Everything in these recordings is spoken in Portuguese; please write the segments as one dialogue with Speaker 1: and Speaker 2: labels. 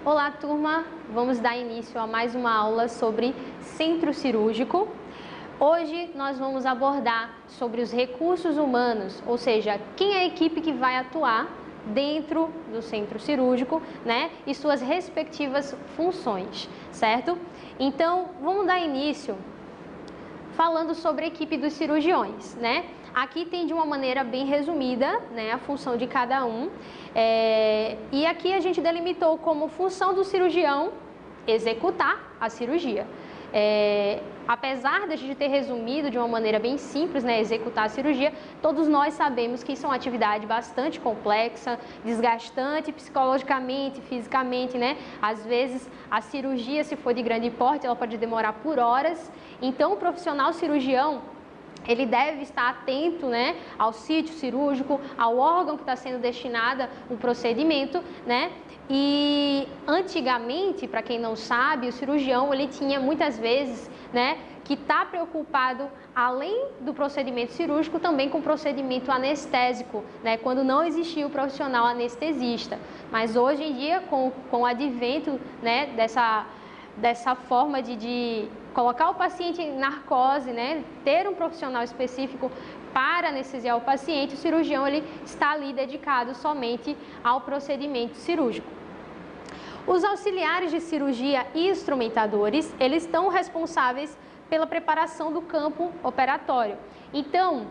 Speaker 1: Olá, turma! Vamos dar início a mais uma aula sobre centro cirúrgico. Hoje nós vamos abordar sobre os recursos humanos, ou seja, quem é a equipe que vai atuar dentro do centro cirúrgico, né? E suas respectivas funções, certo? Então, vamos dar início falando sobre a equipe dos cirurgiões, né? Aqui tem de uma maneira bem resumida, né, a função de cada um. E aqui a gente delimitou como função do cirurgião executar a cirurgia. Apesar de a gente ter resumido de uma maneira bem simples, né, executar a cirurgia, todos nós sabemos que isso é uma atividade bastante complexa, desgastante psicologicamente, fisicamente, né? Às vezes a cirurgia, se for de grande porte, ela pode demorar por horas. Então o profissional cirurgião, ele deve estar atento, né, ao sítio cirúrgico, ao órgão que está sendo destinado o procedimento, né? E antigamente, para quem não sabe, o cirurgião ele tinha muitas vezes, né, que está preocupado, além do procedimento cirúrgico, também com o procedimento anestésico, né, quando não existia o profissional anestesista. Mas hoje em dia, com o advento, né, dessa forma de colocar o paciente em narcose, né, ter um profissional específico para anestesiar o paciente, o cirurgião ele está ali dedicado somente ao procedimento cirúrgico. Os auxiliares de cirurgia e instrumentadores, eles estão responsáveis pela preparação do campo operatório. Então,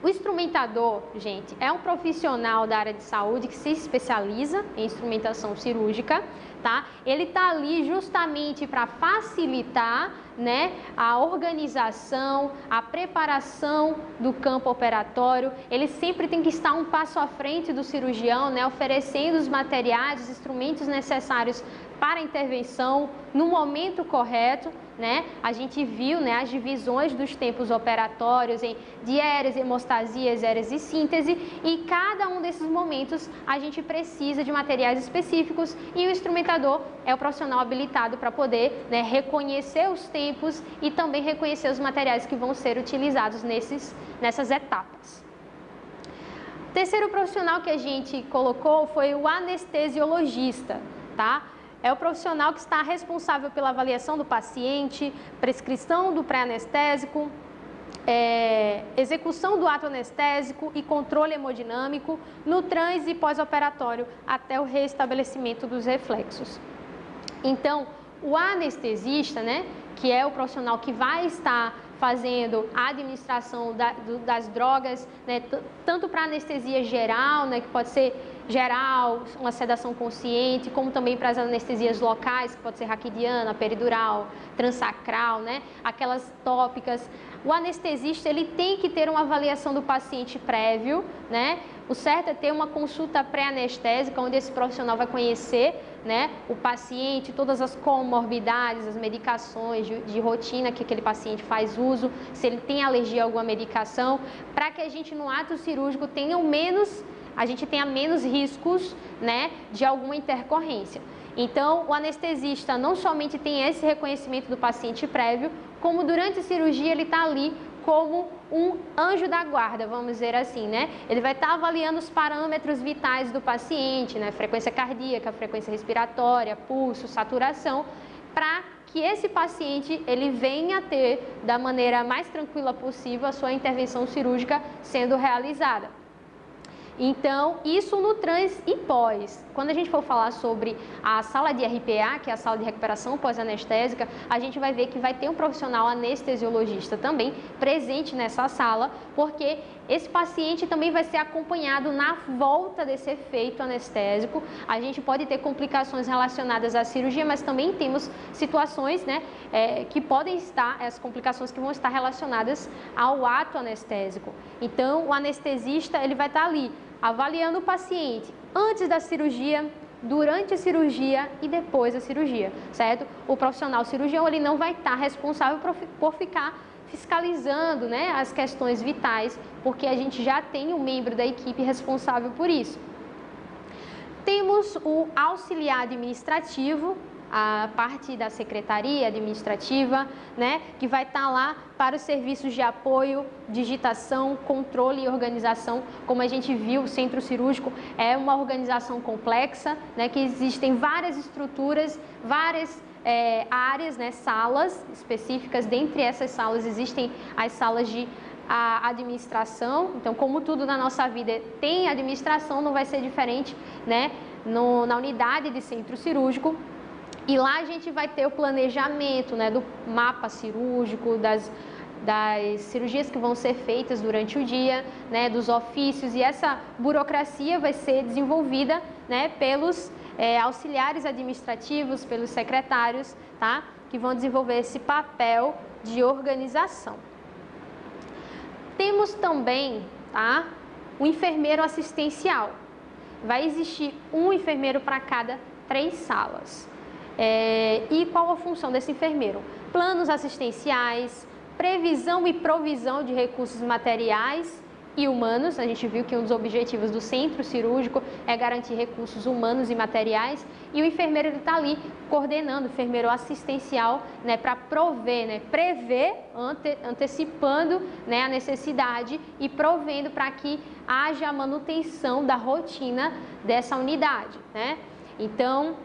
Speaker 1: o instrumentador, gente, é um profissional da área de saúde que se especializa em instrumentação cirúrgica, tá? Ele está ali justamente para facilitar, né, a organização, a preparação do campo operatório. Ele sempre tem que estar um passo à frente do cirurgião, né, oferecendo os materiais, os instrumentos necessários para a intervenção no momento correto, né? A gente viu, né, as divisões dos tempos operatórios em diérese, hemostasia, exérese e síntese, e cada um desses momentos a gente precisa de materiais específicos e o instrumentador é o profissional habilitado para poder, né, reconhecer os tempos e também reconhecer os materiais que vão ser utilizados nessas etapas. O terceiro profissional que a gente colocou foi o anestesiologista, tá? É o profissional que está responsável pela avaliação do paciente, prescrição do pré-anestésico, execução do ato anestésico e controle hemodinâmico no trans e pós-operatório até o restabelecimento dos reflexos. Então, o anestesista, né, que é o profissional que vai estar fazendo a administração das drogas, né, tanto para anestesia geral, né, que pode ser geral, uma sedação consciente, como também para as anestesias locais, que pode ser raquidiana, peridural, transacral, né, aquelas tópicas. O anestesista ele tem que ter uma avaliação do paciente prévio, né? O certo é ter uma consulta pré-anestésica, onde esse profissional vai conhecer, né, o paciente, todas as comorbidades, as medicações de rotina que aquele paciente faz uso, se ele tem alergia a alguma medicação, para que a gente no ato cirúrgico tenha menos riscos, né, de alguma intercorrência. Então, o anestesista não somente tem esse reconhecimento do paciente prévio, como durante a cirurgia ele está ali como um anjo da guarda, vamos dizer assim, né? Ele vai estar avaliando os parâmetros vitais do paciente, né? Frequência cardíaca, frequência respiratória, pulso, saturação, para que esse paciente ele venha a ter da maneira mais tranquila possível a sua intervenção cirúrgica sendo realizada. Então, isso no trans e pós. Quando a gente for falar sobre a sala de RPA, que é a sala de recuperação pós-anestésica, a gente vai ver que vai ter um profissional anestesiologista também presente nessa sala, porque esse paciente também vai ser acompanhado na volta desse efeito anestésico. A gente pode ter complicações relacionadas à cirurgia, mas também temos situações, né, que podem estar, as complicações que vão estar relacionadas ao ato anestésico. Então, o anestesista ele vai estar ali avaliando o paciente antes da cirurgia, durante a cirurgia e depois da cirurgia, certo? O profissional cirurgião ele não vai estar responsável por ficar fiscalizando, né, as questões vitais, porque a gente já tem um membro da equipe responsável por isso. Temos o auxiliar administrativo. a parte da secretaria administrativa, né, que vai estar lá para os serviços de apoio, digitação, controle e organização. Como a gente viu, o centro cirúrgico é uma organização complexa, né, que existem várias estruturas, várias áreas, né, salas específicas. Dentre essas salas existem as salas de administração. Então, como tudo na nossa vida tem administração, não vai ser diferente, né, na unidade de centro cirúrgico. E lá a gente vai ter o planejamento, né, do mapa cirúrgico, das cirurgias que vão ser feitas durante o dia, né, dos ofícios, e essa burocracia vai ser desenvolvida, né, pelos auxiliares administrativos, pelos secretários, tá, que vão desenvolver esse papel de organização. Temos também, tá, o enfermeiro assistencial. Vai existir um enfermeiro para cada 3 salas. E qual a função desse enfermeiro? Planos assistenciais, previsão e provisão de recursos materiais e humanos. A gente viu que um dos objetivos do centro cirúrgico é garantir recursos humanos e materiais, e o enfermeiro está ali coordenando, o enfermeiro assistencial, né, para prover, né, prever, antecipando, né, a necessidade e provendo para que haja a manutenção da rotina dessa unidade, né? Então,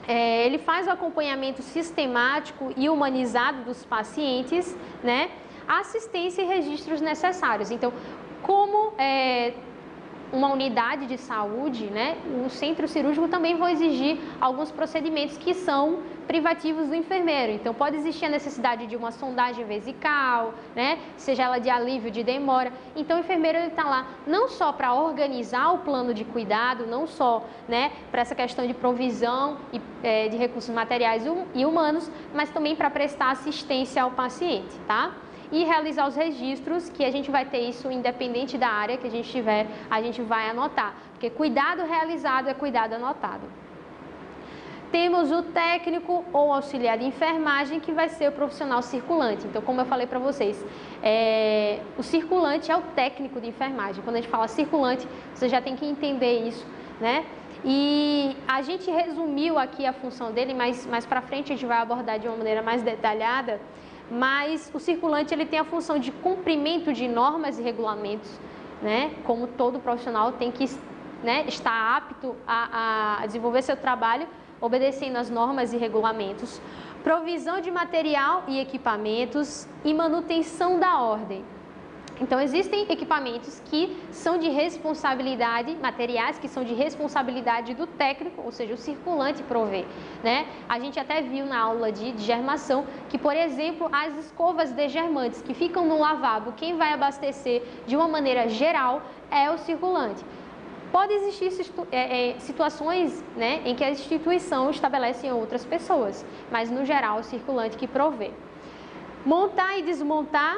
Speaker 1: ele faz o acompanhamento sistemático e humanizado dos pacientes, né, assistência e registros necessários. Então, como uma unidade de saúde, né, o centro cirúrgico também vai exigir alguns procedimentos que são privativos do enfermeiro. Então, pode existir a necessidade de uma sondagem vesical, né, seja ela de alívio, de demora. Então, o enfermeiro está lá não só para organizar o plano de cuidado, não só, né, para essa questão de provisão de recursos materiais e humanos, mas também para prestar assistência ao paciente, tá? E realizar os registros, que a gente vai ter isso independente da área que a gente tiver, a gente vai anotar, porque cuidado realizado é cuidado anotado. Temos o técnico ou auxiliar de enfermagem, que vai ser o profissional circulante. Então, como eu falei para vocês, o circulante é o técnico de enfermagem. Quando a gente fala circulante, você já tem que entender isso, né? E a gente resumiu aqui a função dele, mas mais para frente a gente vai abordar de uma maneira mais detalhada. Mas o circulante, ele tem a função de cumprimento de normas e regulamentos, né? Como todo profissional tem que, né, estar apto a desenvolver seu trabalho obedecendo às normas e regulamentos, provisão de material e equipamentos e manutenção da ordem. Então, existem equipamentos que são de responsabilidade, materiais que são de responsabilidade do técnico, ou seja, o circulante prover, né? A gente até viu na aula de germação que, por exemplo, as escovas degermantes que ficam no lavabo, quem vai abastecer de uma maneira geral é o circulante. Pode existir situações, né, em que a instituição estabelece outras pessoas, mas no geral o circulante que provê. Montar e desmontar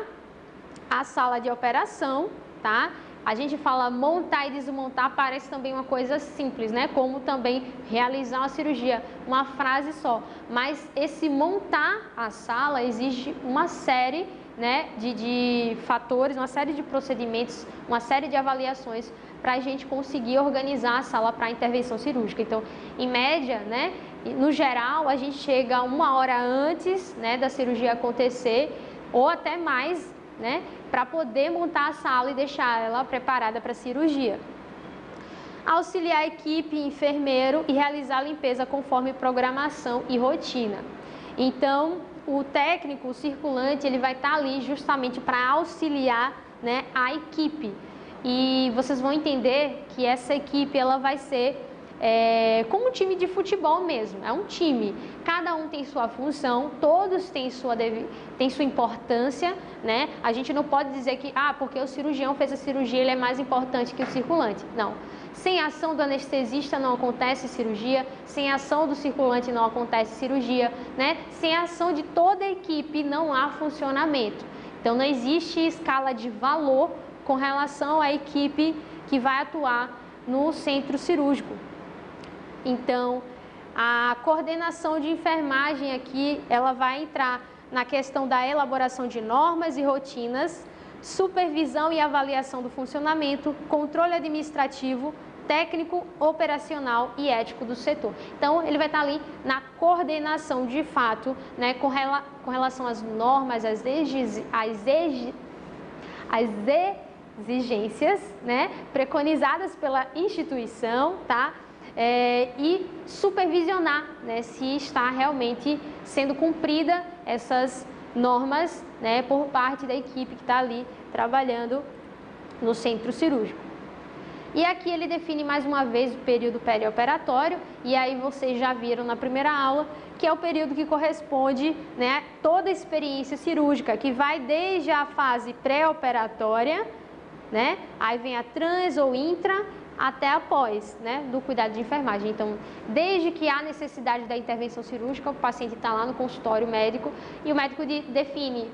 Speaker 1: a sala de operação, tá? A gente fala montar e desmontar, parece também uma coisa simples, né? Como também realizar uma cirurgia, uma frase só. Mas esse montar a sala exige uma série, né, de fatores, uma série de procedimentos, uma série de avaliações para a gente conseguir organizar a sala para a intervenção cirúrgica. Então, em média, né, no geral, a gente chega 1 hora antes, né, da cirurgia acontecer, ou até mais, né, para poder montar a sala e deixar ela preparada para a cirurgia. Auxiliar a equipe, enfermeiro e realizar a limpeza conforme programação e rotina. Então, o técnico, o circulante, ele vai estar ali justamente para auxiliar, né, a equipe. E vocês vão entender que essa equipe, ela vai ser como um time de futebol mesmo, é um time. Cada um tem sua função, todos têm sua importância, né? A gente não pode dizer que, porque o cirurgião fez a cirurgia, ele é mais importante que o circulante. Não. Sem a ação do anestesista não acontece cirurgia, sem a ação do circulante não acontece cirurgia, né? Sem a ação de toda a equipe não há funcionamento. Então, não existe escala de valor com relação à equipe que vai atuar no centro cirúrgico. Então, a coordenação de enfermagem aqui, ela vai entrar na questão da elaboração de normas e rotinas, supervisão e avaliação do funcionamento, controle administrativo, técnico, operacional e ético do setor. Então, ele vai estar ali na coordenação de fato, né, com relação às normas, às exigências, né, preconizadas pela instituição, tá? E supervisionar, né, se está realmente sendo cumprida essas normas, né, por parte da equipe que está ali trabalhando no centro cirúrgico. E aqui ele define mais uma vez o período perioperatório, e aí vocês já viram na primeira aula, que é o período que corresponde, né, toda a experiência cirúrgica, que vai desde a fase pré-operatória, né, aí vem a trans ou intra, até após, né, do cuidado de enfermagem. Então, desde que há necessidade da intervenção cirúrgica, o paciente está lá no consultório médico e o médico define,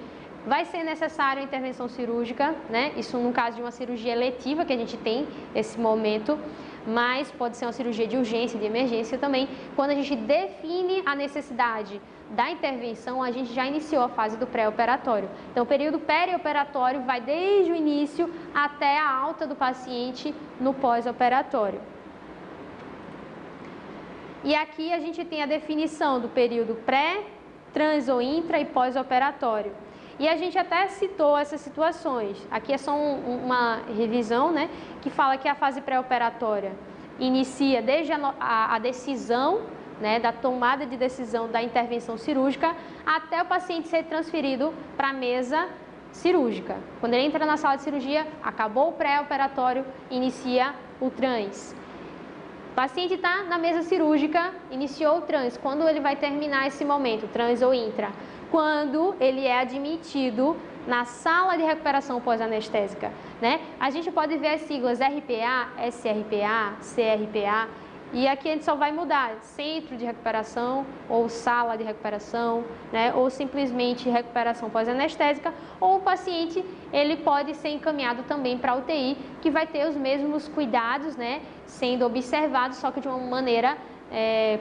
Speaker 1: vai ser necessária a intervenção cirúrgica, né, isso no caso de uma cirurgia eletiva que a gente tem nesse momento, mas pode ser uma cirurgia de urgência, de emergência também. Quando a gente define a necessidade da intervenção, a gente já iniciou a fase do pré-operatório. Então, o período perioperatório vai desde o início até a alta do paciente no pós-operatório. E aqui a gente tem a definição do período pré, trans ou intra e pós-operatório. E a gente até citou essas situações. Aqui é só uma revisão, né, que fala que a fase pré-operatória inicia desde a decisão, né, da tomada de decisão da intervenção cirúrgica até o paciente ser transferido para a mesa cirúrgica. Quando ele entra na sala de cirurgia, acabou o pré-operatório, inicia o trans. O paciente está na mesa cirúrgica, iniciou o trans. Quando ele vai terminar esse momento, trans ou intra? Quando ele é admitido na sala de recuperação pós-anestésica, né? A gente pode ver as siglas RPA, SRPA, CRPA, e aqui a gente só vai mudar centro de recuperação ou sala de recuperação, né? Ou simplesmente recuperação pós-anestésica, ou o paciente ele pode ser encaminhado também para a UTI, que vai ter os mesmos cuidados, né? Sendo observados, só que de uma maneira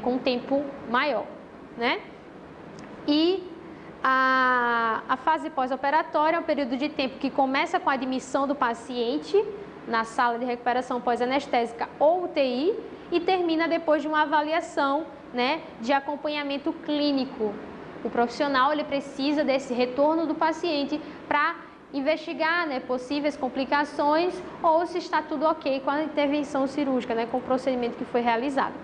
Speaker 1: com um tempo maior, né? E a fase pós-operatória é um período de tempo que começa com a admissão do paciente na sala de recuperação pós-anestésica ou UTI e termina depois de uma avaliação, né, de acompanhamento clínico. O profissional ele precisa desse retorno do paciente para investigar, né, possíveis complicações ou se está tudo ok com a intervenção cirúrgica, né, com o procedimento que foi realizado.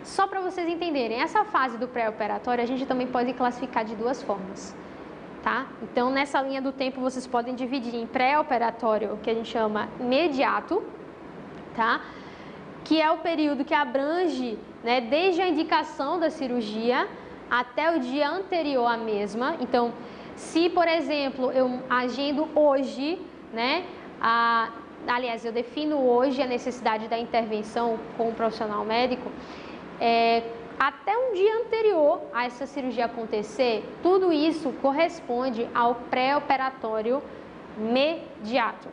Speaker 1: Só para vocês entenderem, essa fase do pré-operatório a gente também pode classificar de duas formas, tá? Então, nessa linha do tempo, vocês podem dividir em pré-operatório, que a gente chama imediato, tá? Que é o período que abrange, né, desde a indicação da cirurgia até o dia anterior à mesma. Então, se, por exemplo, eu agendo hoje, né, aliás, eu defino hoje a necessidade da intervenção com o profissional médico, até um dia anterior a essa cirurgia acontecer, tudo isso corresponde ao pré-operatório imediato.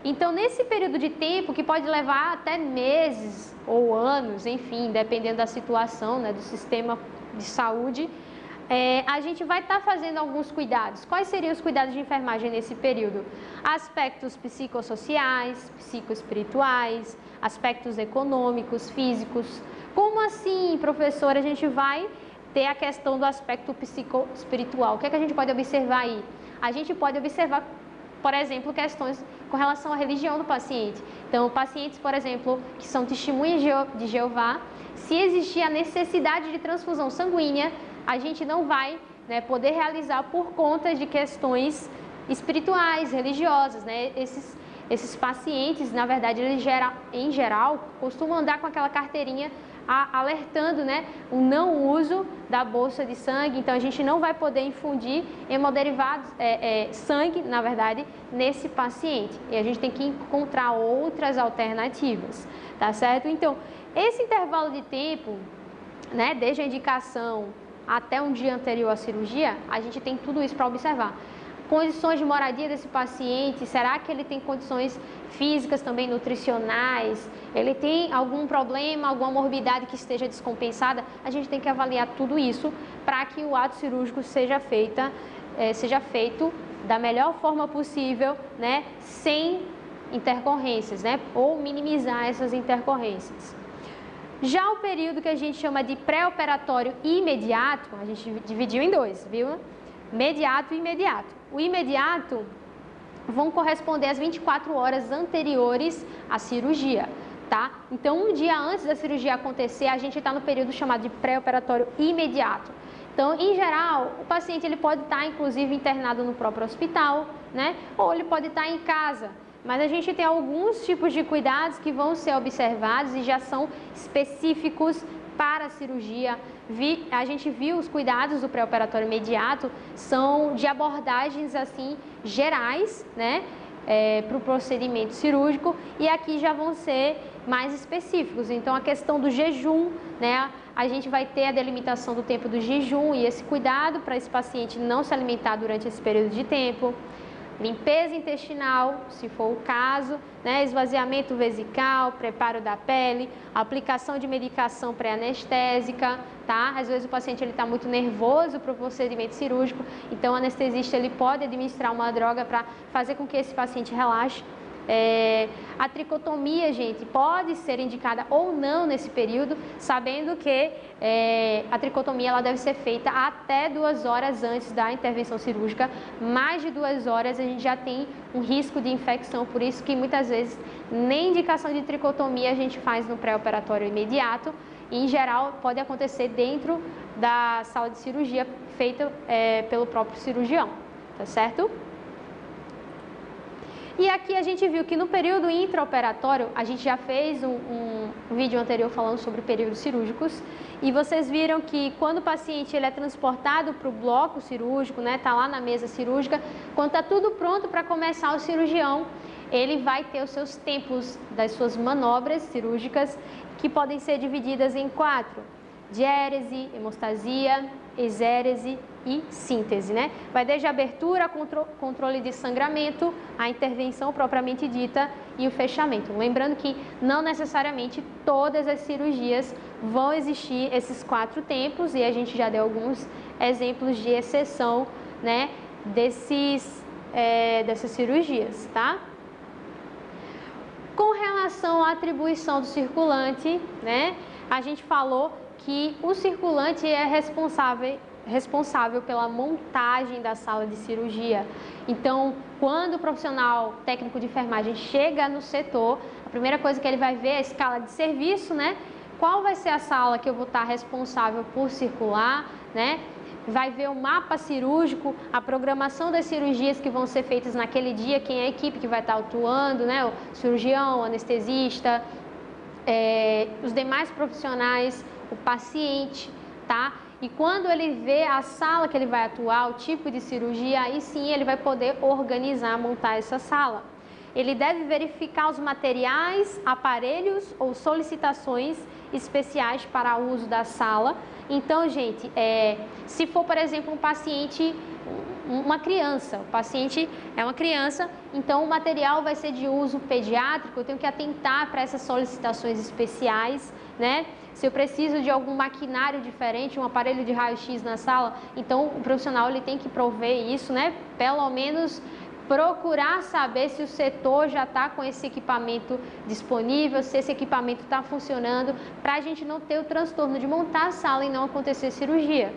Speaker 1: Então, nesse período de tempo, que pode levar até meses ou anos, enfim, dependendo da situação, né, do sistema de saúde, a gente vai estar fazendo alguns cuidados. Quais seriam os cuidados de enfermagem nesse período? Aspectos psicossociais, psicoespirituais, aspectos econômicos, físicos. Como assim, professora, a gente vai ter a questão do aspecto psicoespiritual? O que é que a gente pode observar aí? A gente pode observar, por exemplo, questões com relação à religião do paciente. Então, pacientes, por exemplo, que são testemunhas de Jeová, se existir a necessidade de transfusão sanguínea, a gente não vai, né, poder realizar por conta de questões espirituais, religiosas, né? Esses pacientes, na verdade, eles em geral, costumam andar com aquela carteirinha alertando, né, o não uso da bolsa de sangue. Então, a gente não vai poder infundir hemoderivados, sangue, na verdade, nesse paciente. E a gente tem que encontrar outras alternativas, tá certo? Então, esse intervalo de tempo, né, desde a indicação até um dia anterior à cirurgia, a gente tem tudo isso para observar. Condições de moradia desse paciente, será que ele tem condições físicas também nutricionais? Ele tem algum problema, alguma morbidade que esteja descompensada? A gente tem que avaliar tudo isso para que o ato cirúrgico seja feito da melhor forma possível, né? Sem intercorrências, né? Ou minimizar essas intercorrências. Já o período que a gente chama de pré-operatório imediato, a gente dividiu em dois, viu? Imediato e imediato. O imediato vão corresponder às 24 horas anteriores à cirurgia, tá? Então, um dia antes da cirurgia acontecer, a gente está no período chamado de pré-operatório imediato. Então, em geral, o paciente ele pode estar, inclusive, internado no próprio hospital, né? Ou ele pode estar em casa. Mas a gente tem alguns tipos de cuidados que vão ser observados e já são específicos para a cirurgia. A gente viu os cuidados do pré-operatório imediato, são de abordagens assim gerais, né? Para o procedimento cirúrgico, e aqui já vão ser mais específicos. Então, a questão do jejum, né? A gente vai ter a delimitação do tempo do jejum e esse cuidado para esse paciente não se alimentar durante esse período de tempo. Limpeza intestinal, se for o caso, né? Esvaziamento vesical, preparo da pele, aplicação de medicação pré-anestésica, tá? Às vezes o paciente está muito nervoso para o procedimento cirúrgico, então o anestesista ele pode administrar uma droga para fazer com que esse paciente relaxe. A tricotomia, gente, pode ser indicada ou não nesse período, sabendo que a tricotomia ela deve ser feita até 2 horas antes da intervenção cirúrgica. Mais de 2 horas a gente já tem um risco de infecção, por isso que muitas vezes nem indicação de tricotomia a gente faz no pré-operatório imediato, e em geral pode acontecer dentro da sala de cirurgia feita pelo próprio cirurgião, tá certo? E aqui a gente viu que no período intraoperatório, a gente já fez um vídeo anterior falando sobre períodos cirúrgicos, e vocês viram que quando o paciente ele é transportado para o bloco cirúrgico, né, tá lá na mesa cirúrgica, quando está tudo pronto para começar o cirurgião, ele vai ter os seus tempos das suas manobras cirúrgicas, que podem ser divididas em 4: diérese, hemostasia, exérese e síntese, né? Vai desde a abertura, controle de sangramento, a intervenção propriamente dita e o fechamento. Lembrando que não necessariamente todas as cirurgias vão existir esses 4 tempos, e a gente já deu alguns exemplos de exceção, né, dessas cirurgias, tá? Com relação à atribuição do circulante, né, a gente falou que o circulante é responsável pela montagem da sala de cirurgia. Então, quando o profissional técnico de enfermagem chega no setor, a primeira coisa que ele vai ver é a escala de serviço, né? Qual vai ser a sala que eu vou estar responsável por circular, né? Vai ver o mapa cirúrgico, a programação das cirurgias que vão ser feitas naquele dia, quem é a equipe que vai estar atuando, né? O cirurgião, o anestesista, os demais profissionais, o paciente, tá? E quando ele vê a sala que ele vai atuar, o tipo de cirurgia, aí sim ele vai poder organizar, montar essa sala. Ele deve verificar os materiais, aparelhos ou solicitações especiais para o uso da sala. Então, gente, se for, por exemplo, um paciente, uma criança, o paciente é uma criança, então o material vai ser de uso pediátrico, eu tenho que atentar para essas solicitações especiais, né? Se eu preciso de algum maquinário diferente, um aparelho de raio-x na sala, então o profissional ele tem que prover isso, né? Pelo menos procurar saber se o setor já está com esse equipamento disponível, se esse equipamento está funcionando, para a gente não ter o transtorno de montar a sala e não acontecer cirurgia.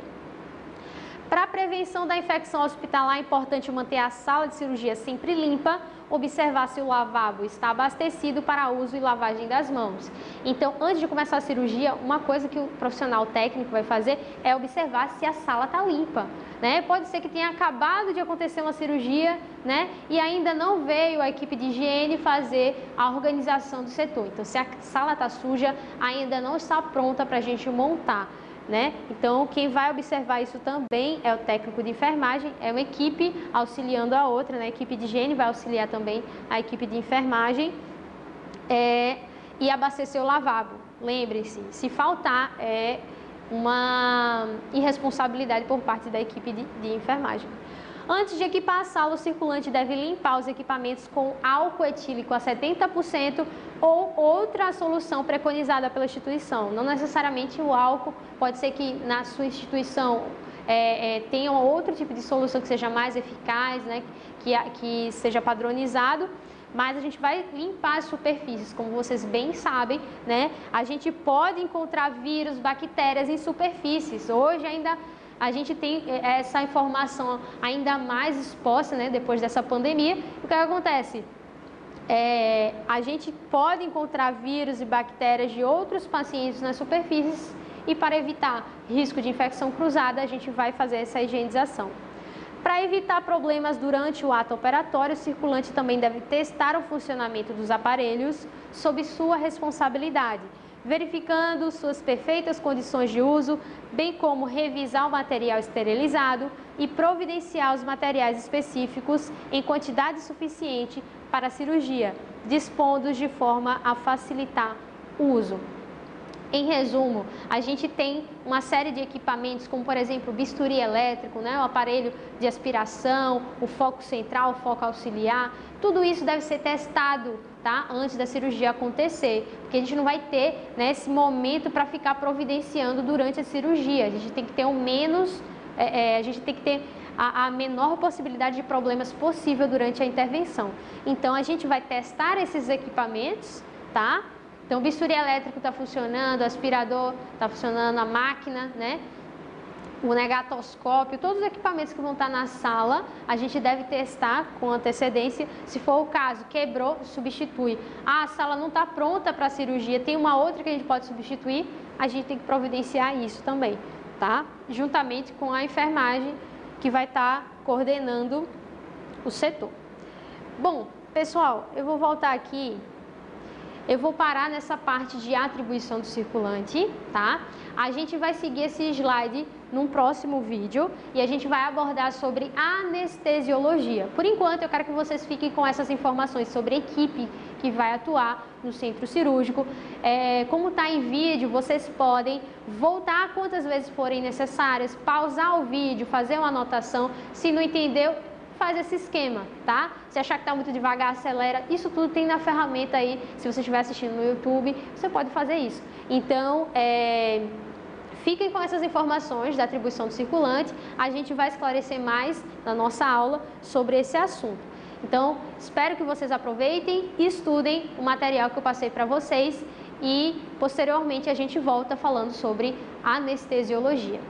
Speaker 1: Para a prevenção da infecção hospitalar, é importante manter a sala de cirurgia sempre limpa, observar se o lavabo está abastecido para uso e lavagem das mãos. Então, antes de começar a cirurgia, uma coisa que o profissional técnico vai fazer é observar se a sala está limpa, né? Pode ser que tenha acabado de acontecer uma cirurgia, né? E ainda não veio a equipe de higiene fazer a organização do setor. Então, se a sala está suja, ainda não está pronta para a gente montar, né? Então, quem vai observar isso também é o técnico de enfermagem, é uma equipe auxiliando a outra, né? A equipe de higiene vai auxiliar também a equipe de enfermagem e abastecer o lavabo. Lembre-se, se faltar é uma irresponsabilidade por parte da equipe de enfermagem. Antes de equipar a sala, o circulante deve limpar os equipamentos com álcool etílico a 70% ou outra solução preconizada pela instituição. Não necessariamente o álcool, pode ser que na sua instituição tenha outro tipo de solução que seja mais eficaz, né, que seja padronizado, mas a gente vai limpar as superfícies, como vocês bem sabem, né? A gente pode encontrar vírus, bactérias em superfícies. Hoje ainda a gente tem essa informação ainda mais exposta, né, depois dessa pandemia. O que acontece? A gente pode encontrar vírus e bactérias de outros pacientes nas superfícies e para evitar risco de infecção cruzada, a gente vai fazer essa higienização. Para evitar problemas durante o ato operatório, o circulante também deve testar o funcionamento dos aparelhos sob sua responsabilidade, verificando suas perfeitas condições de uso, bem como revisar o material esterilizado e providenciar os materiais específicos em quantidade suficiente para a cirurgia, dispondo-os de forma a facilitar o uso. Em resumo, a gente tem uma série de equipamentos, como por exemplo o bisturi elétrico, né, o aparelho de aspiração, o foco central, o foco auxiliar, tudo isso deve ser testado, tá, antes da cirurgia acontecer, porque a gente não vai ter, né, esse momento para ficar providenciando durante a cirurgia. A gente tem que ter a gente tem que ter a menor possibilidade de problemas possível durante a intervenção. Então a gente vai testar esses equipamentos, tá? Então, o bisturi elétrico está funcionando, o aspirador está funcionando, a máquina, né? O negatoscópio, todos os equipamentos que vão estar na sala, a gente deve testar com antecedência. Se for o caso, quebrou, substitui. A sala não está pronta para a cirurgia, tem uma outra que a gente pode substituir, a gente tem que providenciar isso também, tá? Juntamente com a enfermagem que vai estar coordenando o setor. Bom, pessoal, eu vou voltar aqui. Eu vou parar nessa parte de atribuição do circulante, tá? A gente vai seguir esse slide num próximo vídeo e a gente vai abordar sobre anestesiologia. Por enquanto, eu quero que vocês fiquem com essas informações sobre a equipe que vai atuar no centro cirúrgico. Como está em vídeo, vocês podem voltar quantas vezes forem necessárias, pausar o vídeo, fazer uma anotação. Se não entendeu, faz esse esquema, tá? Se achar que está muito devagar, acelera. Isso tudo tem na ferramenta aí. Se você estiver assistindo no YouTube, você pode fazer isso. Então, fiquem com essas informações da atribuição do circulante. A gente vai esclarecer mais na nossa aula sobre esse assunto. Então, espero que vocês aproveitem e estudem o material que eu passei para vocês e, posteriormente, a gente volta falando sobre anestesiologia.